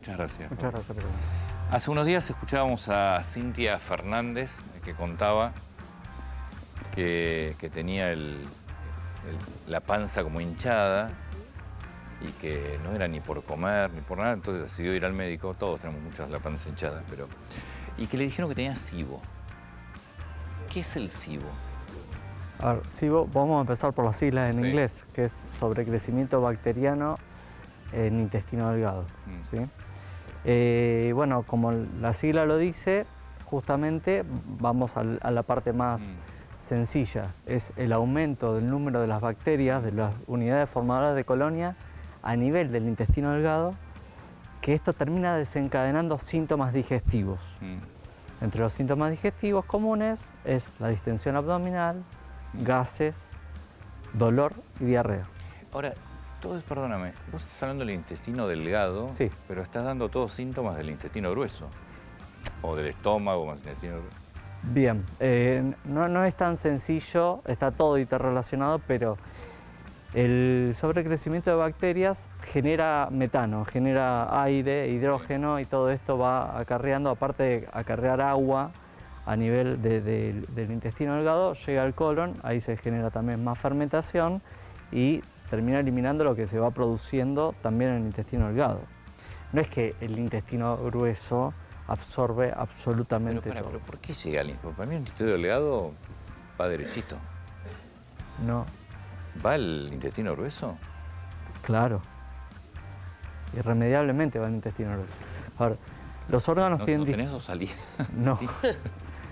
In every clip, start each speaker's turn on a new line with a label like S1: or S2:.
S1: Muchas gracias.
S2: Muchas gracias, perdón.
S1: Hace unos días escuchábamos a Cintia Fernández, que contaba que tenía la panza como hinchada y que no era ni por comer ni por nada, entonces decidió ir al médico. Todos tenemos muchas la panza hinchada, pero... Y que le dijeron que tenía SIBO. ¿Qué es el SIBO?
S2: A ver, SIBO, vamos a empezar por las siglas en inglés, que es sobrecrecimiento bacteriano en intestino delgado. ¿Sí? Bueno, como la sigla lo dice, justamente vamos a la parte más sencilla. Es el aumento del número de las bacterias, de las unidades formadoras de colonia a nivel del intestino delgado, que esto termina desencadenando síntomas digestivos. Entre los síntomas digestivos comunes es la distensión abdominal, gases, dolor y diarrea.
S1: Ahora, perdóname, vos estás hablando del intestino delgado,
S2: sí,
S1: pero estás dando todos síntomas del intestino grueso, o del estómago más intestino grueso.
S2: Bien, no es tan sencillo, está todo interrelacionado, pero el sobrecrecimiento de bacterias genera metano, genera aire, hidrógeno, y todo esto va acarreando, aparte de acarrear agua a nivel del intestino delgado, llega al colon, ahí se genera también más fermentación y termina eliminando lo que se va produciendo también en el intestino delgado. No es que el intestino grueso absorbe absolutamente todo.
S1: Pero ¿por qué llega al intestino? Para mí el intestino delgado va derechito.
S2: No.
S1: ¿Va el intestino grueso?
S2: Claro. Irremediablemente va el intestino grueso. Ahora, los órganos tienen...
S1: ¿No tenés o salir?
S2: No.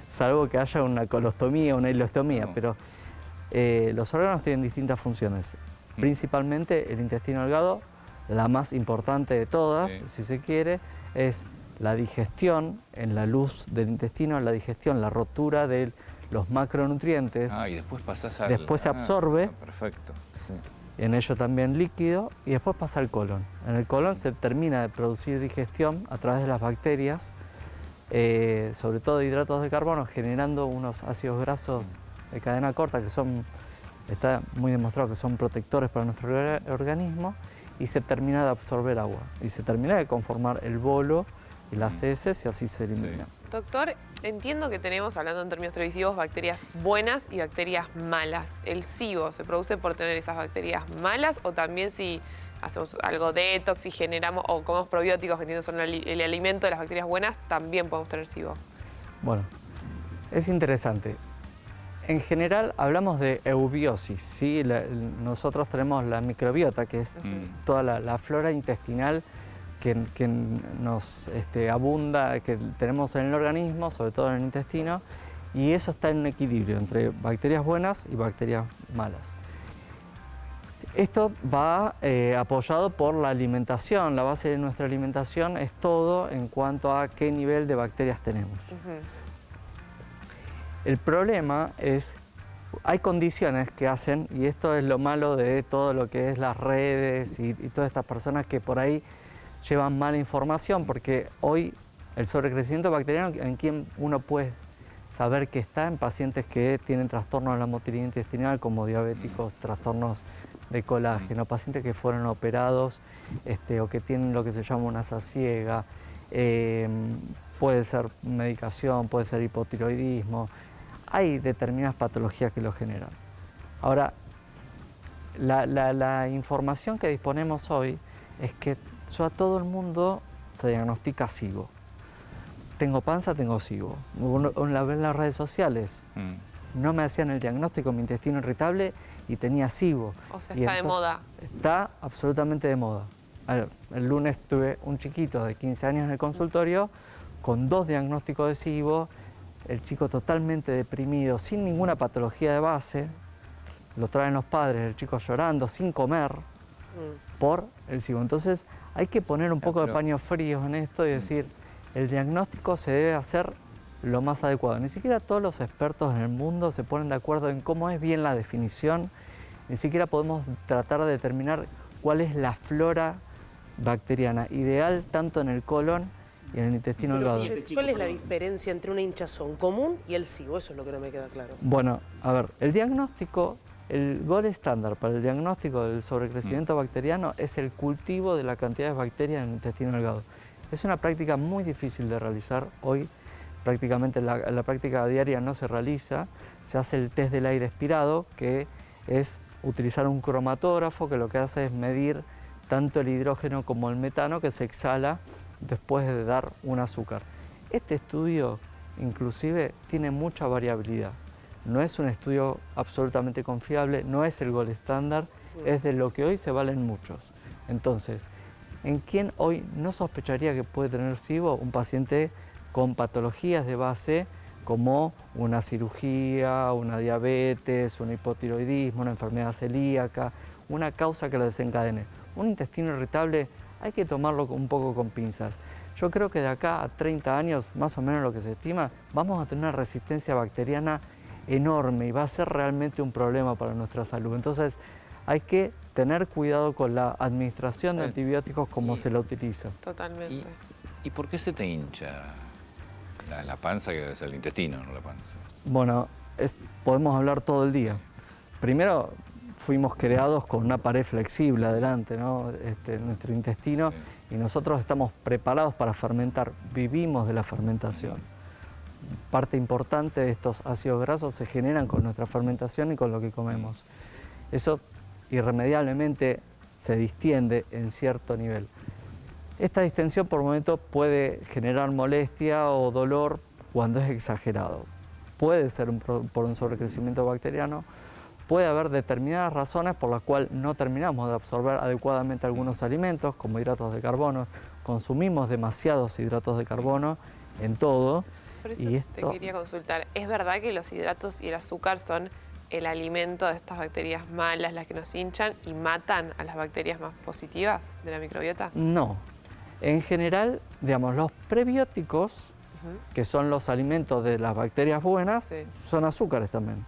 S2: Salvo que haya una colostomía, una ileostomía, no. Pero los órganos tienen distintas funciones. Principalmente el intestino delgado, la más importante de todas, si se quiere, es la digestión en la luz del intestino, la digestión, la rotura de los macronutrientes.
S1: Y después pasás al...
S2: Después se absorbe.
S1: Perfecto. Sí.
S2: En ello también líquido, y después pasa al colon. En el colon se termina de producir digestión a través de las bacterias, sobre todo de hidratos de carbono, generando unos ácidos grasos de cadena corta que son... Está muy demostrado que son protectores para nuestro organismo, y se termina de absorber agua y se termina de conformar el bolo y las heces, y así se elimina.
S3: Doctor, entiendo que tenemos, hablando en términos televisivos, bacterias buenas y bacterias malas. ¿El SIBO se produce por tener esas bacterias malas, o también si hacemos algo detox y generamos o comemos probióticos, que entiendo son el alimento de las bacterias buenas, también podemos tener SIBO?
S2: Bueno, es interesante. En general hablamos de eubiosis, ¿sí? Nosotros tenemos la microbiota, que es toda la flora intestinal que nos abunda, que tenemos en el organismo, sobre todo en el intestino, y eso está en un equilibrio entre bacterias buenas y bacterias malas. Esto va apoyado por la alimentación. La base de nuestra alimentación es todo en cuanto a qué nivel de bacterias tenemos. El problema es, hay condiciones que hacen, y esto es lo malo de todo lo que es las redes y todas estas personas que por ahí llevan mala información, porque hoy el sobrecrecimiento bacteriano, en quien uno puede saber que está en pacientes que tienen trastornos de la motilidad intestinal, como diabéticos, trastornos de colágeno, pacientes que fueron operados o que tienen lo que se llama una asa ciega, puede ser medicación, puede ser hipotiroidismo. Hay determinadas patologías que lo generan. Ahora, la información que disponemos hoy es que a todo el mundo se diagnostica SIBO. Tengo panza, tengo SIBO. Una vez en las redes sociales no me hacían el diagnóstico de mi intestino irritable y tenía SIBO.
S3: O sea, está de moda.
S2: Está absolutamente de moda. El lunes tuve un chiquito de 15 años en el consultorio con 2 diagnósticos de SIBO. El chico totalmente deprimido, sin ninguna patología de base, lo traen los padres, el chico llorando, sin comer, por el SIBO. Entonces hay que poner un poco de paños fríos en esto y decir, el diagnóstico se debe hacer lo más adecuado. Ni siquiera todos los expertos en el mundo se ponen de acuerdo en cómo es bien la definición, ni siquiera podemos tratar de determinar cuál es la flora bacteriana ideal tanto en el colon y en el intestino delgado.
S4: ¿Cuál es la diferencia entre una hinchazón común y el SIBO? Eso es lo que no me queda claro.
S2: Bueno, a ver, el diagnóstico, el gold estándar para el diagnóstico del sobrecrecimiento bacteriano es el cultivo de la cantidad de bacterias en el intestino delgado. Es una práctica muy difícil de realizar. Hoy prácticamente la práctica diaria no se realiza. Se hace el test del aire expirado, que es utilizar un cromatógrafo que lo que hace es medir tanto el hidrógeno como el metano que se exhala después de dar un azúcar. Este estudio inclusive tiene mucha variabilidad. No es un estudio absolutamente confiable, no es el gold estándar, es de lo que hoy se valen muchos. Entonces, ¿en quién hoy no sospecharía que puede tener SIBO? Un paciente con patologías de base como una cirugía, una diabetes, un hipotiroidismo, una enfermedad celíaca, una causa que lo desencadene. Un intestino irritable hay que tomarlo un poco con pinzas. Yo creo que de acá a 30 años, más o menos lo que se estima, vamos a tener una resistencia bacteriana enorme y va a ser realmente un problema para nuestra salud. Entonces, hay que tener cuidado con la administración de antibióticos como se la utiliza.
S3: Totalmente.
S1: ¿Y por qué se te hincha la panza, que debe ser el intestino, no la panza?
S2: Bueno, podemos hablar todo el día. Primero, fuimos creados con una pared flexible adelante, ¿no? Nuestro intestino, y nosotros estamos preparados para fermentar, vivimos de la fermentación. Parte importante de estos ácidos grasos se generan con nuestra fermentación y con lo que comemos. Eso irremediablemente se distiende en cierto nivel. Esta distensión por momentos puede generar molestia o dolor cuando es exagerado. Puede ser por un sobrecrecimiento bacteriano, puede haber determinadas razones por las cuales no terminamos de absorber adecuadamente algunos alimentos, como hidratos de carbono. Consumimos demasiados hidratos de carbono en todo.
S3: Por eso te quería consultar, ¿es verdad que los hidratos y el azúcar son el alimento de estas bacterias malas, las que nos hinchan, y matan a las bacterias más positivas de la microbiota?
S2: No. En general, digamos, los prebióticos, que son los alimentos de las bacterias buenas, son azúcares también,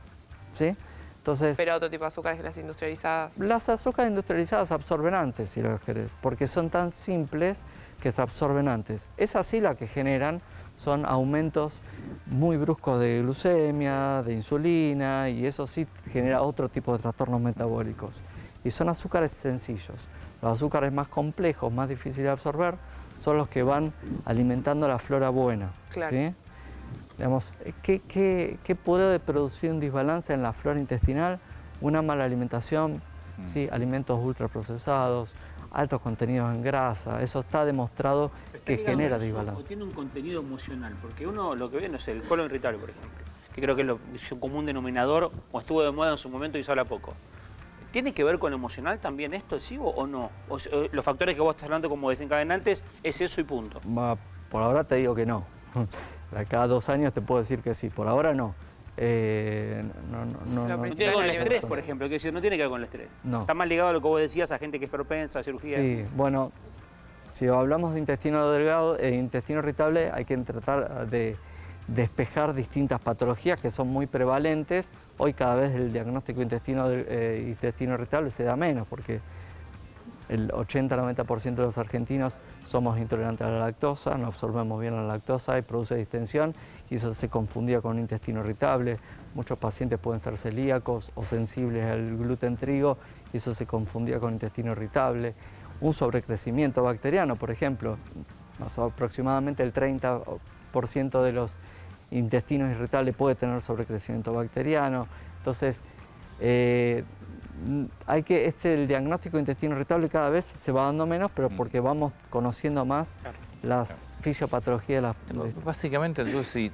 S2: ¿sí? Entonces,
S3: pero otro tipo de azúcares que las industrializadas.
S2: Las azúcares industrializadas absorben antes, si lo querés, porque son tan simples que se absorben antes. Esas sí las que generan son aumentos muy bruscos de glucemia, de insulina, y eso sí genera otro tipo de trastornos metabólicos. Y son azúcares sencillos. Los azúcares más complejos, más difíciles de absorber, son los que van alimentando la flora buena.
S3: Claro.
S2: ¿Sí? Digamos, ¿qué puede producir un desbalance en la flora intestinal? Una mala alimentación, ¿sí? Alimentos ultraprocesados, altos contenidos en grasa, eso está demostrado que genera desbalance.
S5: O tiene un contenido emocional, porque uno lo que ve, no sé, el colon irritable, por ejemplo, que creo que es un común denominador, o estuvo de moda en su momento y se habla poco. ¿Tiene que ver con lo emocional también esto, el SIBO, o no? O los factores que vos estás hablando como desencadenantes es eso y punto.
S2: Por ahora te digo que no. Cada 2 años te puedo decir que sí, por ahora no.
S5: No tiene que ver con el estrés, por ejemplo, que decir, no tiene que ver con el estrés.
S2: No.
S5: Está más ligado a lo que vos decías, a gente que es propensa a cirugía.
S2: Sí, bueno, si hablamos de intestino delgado e intestino irritable, hay que tratar de despejar distintas patologías que son muy prevalentes. Hoy cada vez el diagnóstico de intestino irritable se da menos, porque el 80-90% de los argentinos somos intolerantes a la lactosa, no absorbemos bien la lactosa y produce distensión, y eso se confundía con un intestino irritable. Muchos pacientes pueden ser celíacos o sensibles al gluten trigo, y eso se confundía con intestino irritable. Un sobrecrecimiento bacteriano, por ejemplo, aproximadamente el 30% de los intestinos irritables puede tener sobrecrecimiento bacteriano. Entonces, el diagnóstico de intestino irritable cada vez se va dando menos, pero porque vamos conociendo más las fisiopatologías.
S1: Básicamente, entonces, si